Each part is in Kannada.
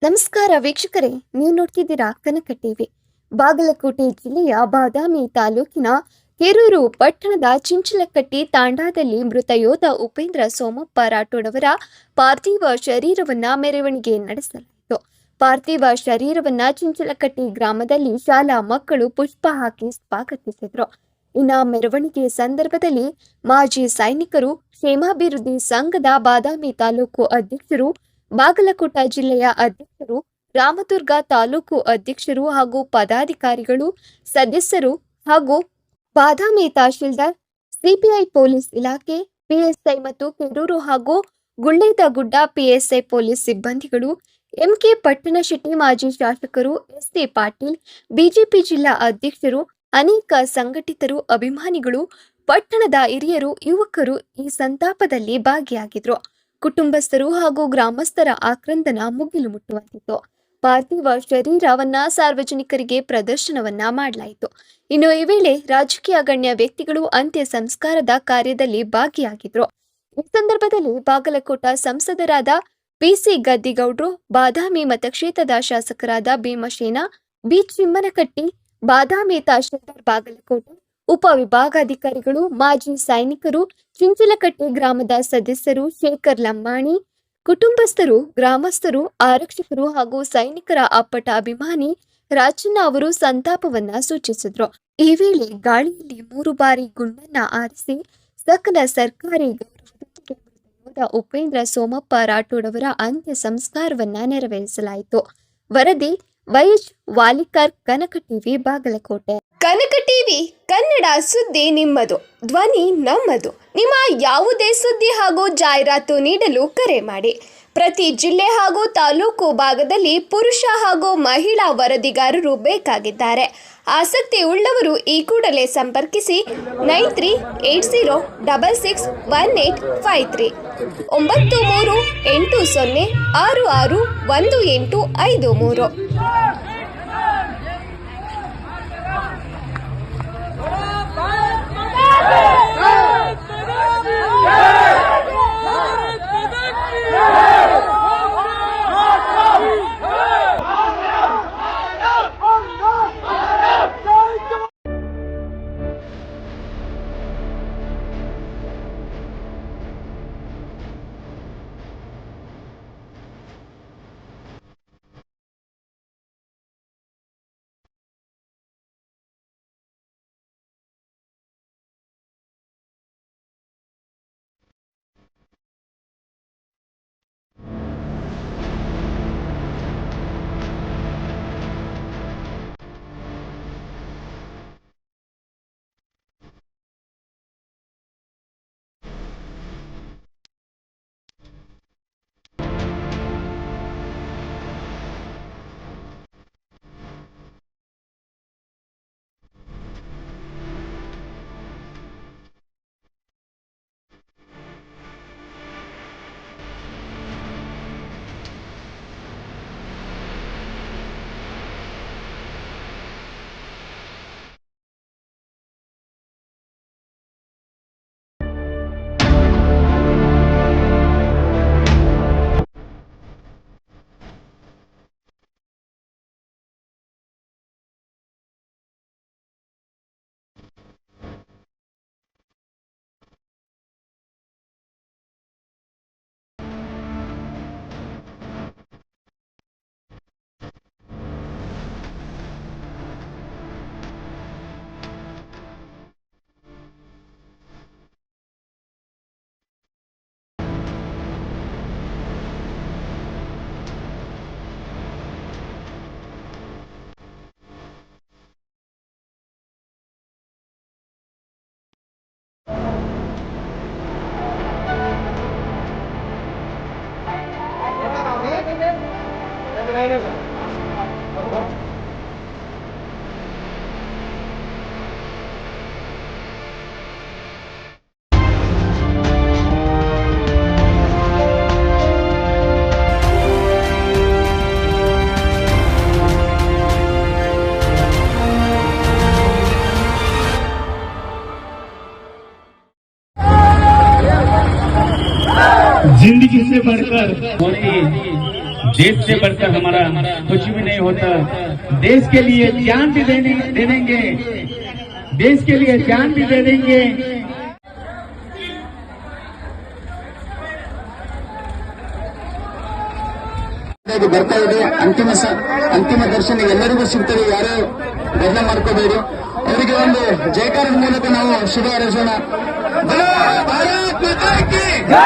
ನಮಸ್ಕಾರ ವೀಕ್ಷಕರೇ, ನೀವು ನೋಡ್ತಿದ್ದೀರಾ ಕನಕ ಟಿವಿ. ಬಾಗಲಕೋಟೆ ಜಿಲ್ಲೆಯ ಬಾದಾಮಿ ತಾಲೂಕಿನ ಕೆರೂರು ಪಟ್ಟಣದ ಚಿಂಚಲಕಟ್ಟಿ ತಾಂಡಾದಲ್ಲಿ ಮೃತ ಯೋಧ ಉಪೇಂದ್ರ ಸೋಮಪ್ಪ ರಾಠೋಡ್ ಅವರ ಪಾರ್ಥಿವ ಶರೀರವನ್ನ ಮೆರವಣಿಗೆ ನಡೆಸಲಾಯಿತು. ಪಾರ್ಥಿವ ಶರೀರವನ್ನ ಚಿಂಚಲಕಟ್ಟಿ ಗ್ರಾಮದಲ್ಲಿ ಶಾಲಾ ಮಕ್ಕಳು ಪುಷ್ಪ ಹಾಕಿ ಸ್ವಾಗತಿಸಿದ್ರು. ಇನ್ನ ಮೆರವಣಿಗೆ ಸಂದರ್ಭದಲ್ಲಿ ಮಾಜಿ ಸೈನಿಕರು ಕ್ಷೇಮಾಭಿವೃದ್ಧಿ ಸಂಘದ ಬಾದಾಮಿ ತಾಲೂಕು ಅಧ್ಯಕ್ಷರು, ಬಾಗಲಕೋಟ ಜಿಲ್ಲೆಯ ಅಧ್ಯಕ್ಷರು, ರಾಮದುರ್ಗ ತಾಲೂಕು ಅಧ್ಯಕ್ಷರು ಹಾಗೂ ಪದಾಧಿಕಾರಿಗಳು, ಸದಸ್ಯರು ಹಾಗೂ ಬಾದಾಮಿ ತಹಶೀಲ್ದಾರ್, ಸಿಪಿಐ ಪೊಲೀಸ್ ಇಲಾಖೆ, ಪಿಎಸ್ಐ ಮತ್ತು ಕೆರೂರು ಹಾಗೂ ಗುಳ್ಳೇದಗುಡ್ಡ ಪಿಎಸ್ಐ ಪೊಲೀಸ್ ಸಿಬ್ಬಂದಿಗಳು, ಎಂಕೆ ಪಟ್ಟಣಶೆಟ್ಟಿ ಮಾಜಿ ಶಾಸಕರು, ಎಸ್ಸಿ ಪಾಟೀಲ್, ಬಿಜೆಪಿ ಜಿಲ್ಲಾ ಅಧ್ಯಕ್ಷರು, ಅನೇಕ ಸಂಘಟಿತರು, ಅಭಿಮಾನಿಗಳು, ಪಟ್ಟಣದ ಹಿರಿಯರು, ಯುವಕರು ಈ ಸಂತಾಪದಲ್ಲಿ ಭಾಗಿಯಾಗಿದ್ರು. ಕುಟುಂಬಸ್ಥರು ಹಾಗೂ ಗ್ರಾಮಸ್ಥರ ಆಕ್ರಂದನ ಮುಗಿಲು ಮುಟ್ಟುವಂತಿತ್ತು. ಪಾರ್ಥಿವ ಶರೀರವನ್ನ ಸಾರ್ವಜನಿಕರಿಗೆ ಪ್ರದರ್ಶನವನ್ನ ಮಾಡಲಾಯಿತು. ಇನ್ನು ಈ ವೇಳೆ ರಾಜಕೀಯ ಗಣ್ಯ ವ್ಯಕ್ತಿಗಳು ಅಂತ್ಯ ಸಂಸ್ಕಾರದ ಕಾರ್ಯದಲ್ಲಿ ಭಾಗಿಯಾಗಿದ್ರು. ಈ ಸಂದರ್ಭದಲ್ಲಿ ಬಾಗಲಕೋಟ ಸಂಸದರಾದ ಪಿಸಿ ಗದ್ದಿಗೌಡ್ರು, ಬಾದಾಮಿ ಮತಕ್ಷೇತ್ರದ ಶಾಸಕರಾದ ಭೀಮಸೇನ, ಬಿ ಚಿಮ್ಮನಕಟ್ಟಿ, ಬಾದಾಮಿ ತಹಶೀಲ್ದಾರ್ ಬಾಗಲಕೋಟೆ, ಉಪವಿಭಾಗಾಧಿಕಾರಿಗಳು, ಮಾಜಿ ಸೈನಿಕರು, ಚಿಂಚಲಕಟ್ಟಿ ಗ್ರಾಮದ ಸದಸ್ಯರು, ಶೇಖರ್ ಲಂಬಾಣಿ, ಕುಟುಂಬಸ್ಥರು, ಗ್ರಾಮಸ್ಥರು, ಆರಕ್ಷಕರು ಹಾಗೂ ಸೈನಿಕರ ಅಪ್ಪಟ ಅಭಿಮಾನಿ ರಾಜಣ್ಣ ಅವರು ಸಂತಾಪವನ್ನ ಸೂಚಿಸಿದ್ರು. ಈ ವೇಳೆ ಗಾಳಿಯಲ್ಲಿ 3 ಬಾರಿ ಗುಂಡನ್ನ ಆರಿಸಿ ಸಕಲ ಸರ್ಕಾರಿ ಗೌರವದೊಂದಿಗೆ ಉಪೇಂದ್ರ ಸೋಮಪ್ಪ ರಾಠೋಡ್ ಅವರ ಅಂತ್ಯ ಸಂಸ್ಕಾರವನ್ನ ನೆರವೇರಿಸಲಾಯಿತು. ವರದಿ ವೈಎಚ್ ವಾಲಿಕರ್, ಕನಕ ಟಿವಿ, ಬಾಗಲಕೋಟೆ. ಕನಕ ಟಿವಿ ಕನ್ನಡ ಸುದ್ದಿ ನಿಮ್ಮದು, ಧ್ವನಿ ನಮ್ಮದು. ನಿಮ್ಮ ಯಾವುದೇ ಸುದ್ದಿ ಹಾಗೂ ಜಾಹೀರಾತು ನೀಡಲು ಕರೆ ಮಾಡಿ. ಪ್ರತಿ ಜಿಲ್ಲೆ ಹಾಗೂ ತಾಲೂಕು ಭಾಗದಲ್ಲಿ ಪುರುಷ ಹಾಗೂ ಮಹಿಳಾ ವರದಿಗಾರರು ಬೇಕಾಗಿದ್ದಾರೆ. ಆಸಕ್ತಿ ಉಳ್ಳವರು ಈ ಕೂಡಲೇ ಸಂಪರ್ಕಿಸಿ 9380661853 9380661853. जिंदगी से बढ़कर देश से बढ़कर हमारा कुछ भी नहीं होता। देश के लिए जान भी दे देंगे, देश के लिए जान भी दे देंगे। ಬರ್ತಾ ಇದೆ ಅಂತಿಮ ದರ್ಶನ ಎಲ್ಲರಿಗೂ ಸಿಗ್ತದೆ, ಯಾರು ಬದಲ ಮಾಡ್ಕೋಬೇಡಿ. ಅವರಿಗೆ ಒಂದು ಜಯಕಾರದ ಮೂಲಕ ನಾವು ಶುಭ ಹಾರೈಸೋಣ. ಭಾರತ್ ಮಾತಾ ಕೀ ಜೈ.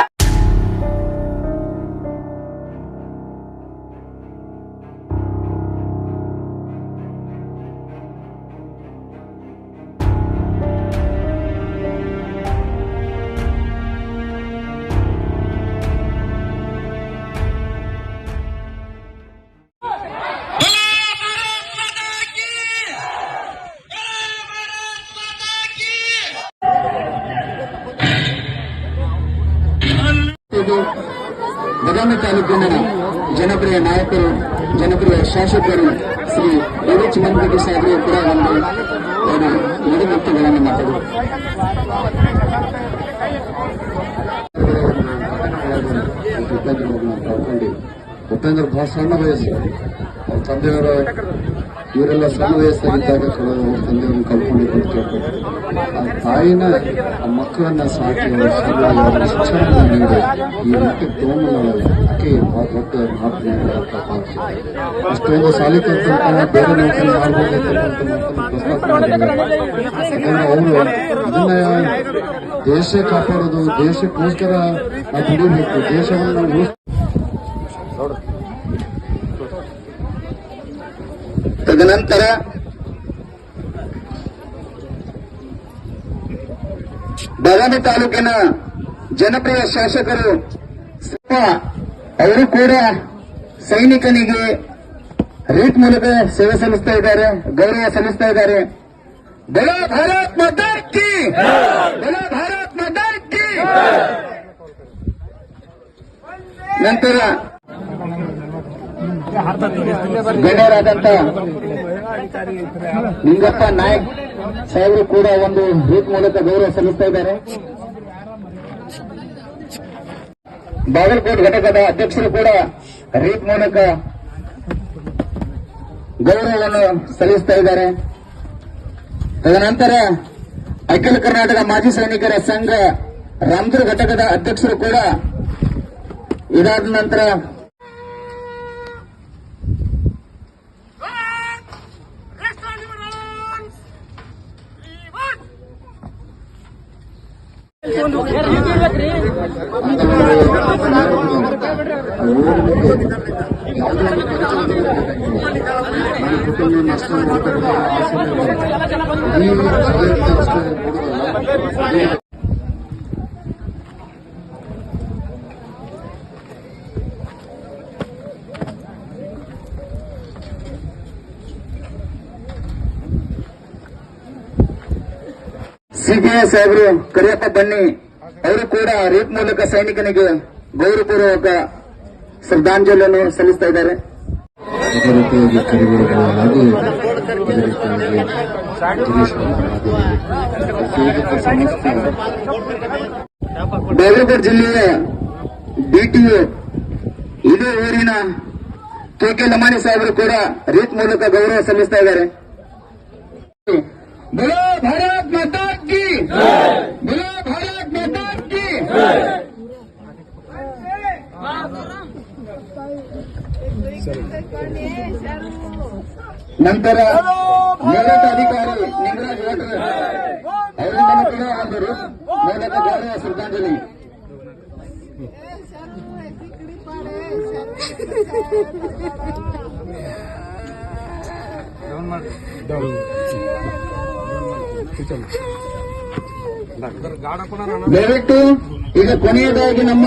ಬದಾಮಿ ತಾಲೂಕಿನ ಜನಪ್ರಿಯ ನಾಯಕರು, ಜನಪ್ರಿಯ ಶಾಸಕರು ಶ್ರೀ ಎಚ್ ಮಂಗಡಿ ಸಾಹೇಬರು ಕೂಡ ಒಂದು ಅವರು ನುಡಿಮುತ್ತುಗಳನ್ನು ಮಾತಾಡಿದರು. ಉಪೇಂದ್ರ ಬಹಳ ಸಣ್ಣ ವಯಸ್ಸು, ಅವ್ರ ತಂದೆಯವರ ಇವರೆಲ್ಲ ಸಣ್ಣ ವಯಸ್ಸಾಗಿದ್ದಾಗ ಕೆಲವು ತಂದೆಯವ್ರನ್ನ ಕಳ್ಕೊಂಡಿದ್ದು ಆ ತಾಯಿನ ಆ ಮಕ್ಕಳನ್ನ ಸಾಕಿ ಶಿಕ್ಷಣ ನೀಡಿ ಈ ರೀತಿ ತೋಮನೊಳಗೆ ಆಕೆ ಬಹಳ ದೊಡ್ಡ ಮಹಾತ್ಮೆ ಅಷ್ಟೊಂದು ಸಾಲಿ ಕಲ್ತ ಬೇರೆ ನೌಕರಿ ಮಾಡ್ಬೇಕಂತ ಅವರು ಇದನ್ನ ದೇಶ ಕಾಪಾಡೋದು, ದೇಶಕ್ಕೋಸ್ಕರ ನಾವು ದುಡಿಬೇಕು, ದೇಶವನ್ನು ನಾವು ತದನಂತರ ಬಾದಾಮಿ ತಾಲೂಕಿನ ಜನಪ್ರಿಯ ಶಾಸಕರು ಅವರು ಕೂಡ ಸೈನಿಕನಿಗೆ ರೀಟ್ ಮೂಲಕ ಸೇವೆ ಸಲ್ಲಿಸ್ತಾ ಇದ್ದಾರೆ, ಗೌರವ ಸಲ್ಲಿಸ್ತಾ ಇದ್ದಾರೆ. ಬಲೋ ಭಾರತ್ ಮಾತಾ ಕೀ, ಬಲೋ ಭಾರತ್ ಮಾತಾ ಕೀ. ನಂತರ ಗಣ್ಯರಾದಂತ ನಿಂಗಪ್ಪ ನಾಯಕ್ ಸಾಹೇಬರು ಕೂಡ ಒಂದು ರೀಟ್ ಮೂಲಕ ಗೌರವ ಸಲ್ಲಿಸ್ತಾ ಇದ್ದಾರೆ. ಬಾಗಲಕೋಟೆ ಘಟಕದ ಅಧ್ಯಕ್ಷರು ಕೂಡ ರೀಟ್ ಮೂಲಕ ಗೌರವವನ್ನು ಸಲ್ಲಿಸ್ತಾ ಇದ್ದಾರೆ. ತದನಂತರ ಅಖಿಲ ಕರ್ನಾಟಕ ಮಾಜಿ ಸೈನಿಕರ ಸಂಘ ರಾಮದುರ್ಗ ಘಟಕದ ಅಧ್ಯಕ್ಷರು ಕೂಡ ಇದಾದ ನಂತರ ಸಿಪಿಐ ಸಾಹೇಬರು ಕರಿಯಪ್ಪ ಬನ್ನಿ ಅವರು ಕೂಡ ರೀಟ್ ಮೂಲಕ ಸೈನಿಕನಿಗೆ ಗೌರವಪೂರ್ವಕ ಶ್ರದ್ಧಾಂಜಲಿಯನ್ನು ಸಲ್ಲಿಸ್ತಾ ಇದ್ದಾರೆ. ಇದೇ ರೀತಿಯಾಗಿ ಕರಿಗುರುಗಳು ಹಾಗೂ ಇದೇ ರೀತಿಯಾಗಿ ಬಾಗಲಕೋಟೆ ಜಿಲ್ಲೆಯ ಡಿಟಿಒ ಇದೇ ಊರಿನ ಕೆಕೆ ಲಮಾನಿ ಸಾಹೇಬರು ಕೂಡ ರೀಟ್ ಮೂಲಕ ಗೌರವ ಸಲ್ಲಿಸ್ತಾ ಇದ್ದಾರೆ. बोलो भारत माता की, बोलो भारत माता की. ನಂತರ ಮೇಲಟ ಅಧಿಕಾರಿ ನಿಂಗರಾಜ್ ವಾಟರ್ ಅವರಿಂದ ಕೂಡ ಆದರು ಮೇಲಟ ಗೌರವ ಶ್ರದ್ಧಾಂಜಲಿ. ದಯವಿಟ್ಟು ಈಗ ಕೊನೆಯದಾಗಿ ನಮ್ಮ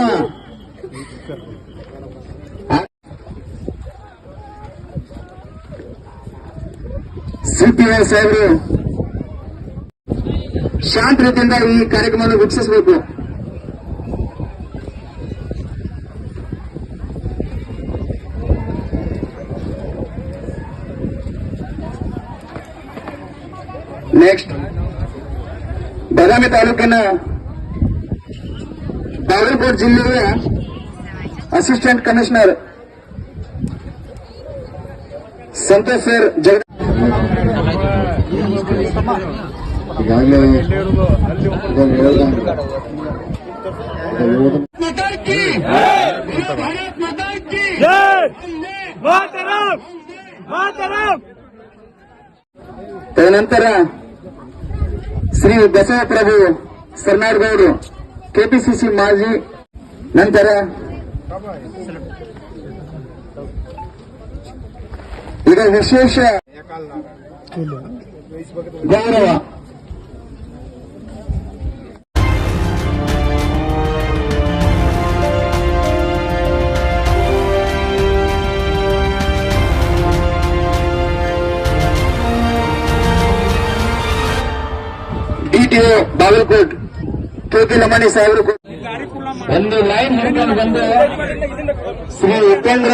ಸಿಪಿಐ ಸಾಹೇಬರು ಶಾಂತ ರೀತಿಯಿಂದ ಈ ಕಾರ್ಯಕ್ರಮವನ್ನು ವೀಕ್ಷಿಸಬೇಕು. ನೆಕ್ಸ್ಟ್ ಬಾದಾಮಿ ತಾಲೂಕಿನ ಬಾಗಲಕೋಟೆ ಜಿಲ್ಲೆಯ ಅಸಿಸ್ಟೆಂಟ್ ಕಮಿಷನರ್ ಸಂತೋಷ್ ಸರ್ ಈಗಾಗಲೇ ತದನಂತರ ಶ್ರೀ ಬಸವಪ್ರಭು ಸರ್ನಾಡ್ಗೌಡರು ಕೆಪಿಸಿಸಿ ಮಾಜಿ, ನಂತರ ಈಗ ವಿಶೇಷ ಗೌರವ ಡಿಟಿಒ ಬಾಗಲಕೋಟ್ ಕೆಪಿ ಲಮಾಣಿ ಸಾಹೇಬರು ಒಂದು ಲೈನ್ ಹಿಡ್ಕೊಂಡು ಬಂದು ಶ್ರೀ ಉಪೇಂದ್ರ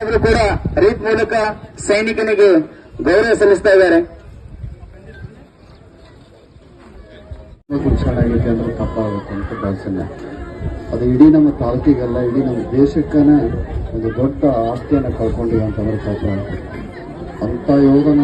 ಅವರು ಕೂಡ ರೀತ್ ಮೂಲಕ ಸೈನಿಕನಿಗೆ ಗೌರವ ಸಲ್ಲಿಸ್ತಾ ಇದ್ದಾರೆ. ಆಗೈತೆ ಅಂದ್ರೆ ತಪ್ಪಾಗುತ್ತೆ ಅಂತ ಭಾವಿಸಲ್ಲ. ಅದು ಇಡೀ ನಮ್ಮ ತಾಲೂಕಿಗೆಲ್ಲ, ಇಡೀ ನಮ್ಮ ದೇಶಕ್ಕನ ಒಂದು ದೊಡ್ಡ ಆಸ್ತಿಯನ್ನು ಕಳ್ಕೊಂಡಿವೆ ಅಂತಂದ್ರೆ ಪಾಪ ಅಂತ ಯೋಧನ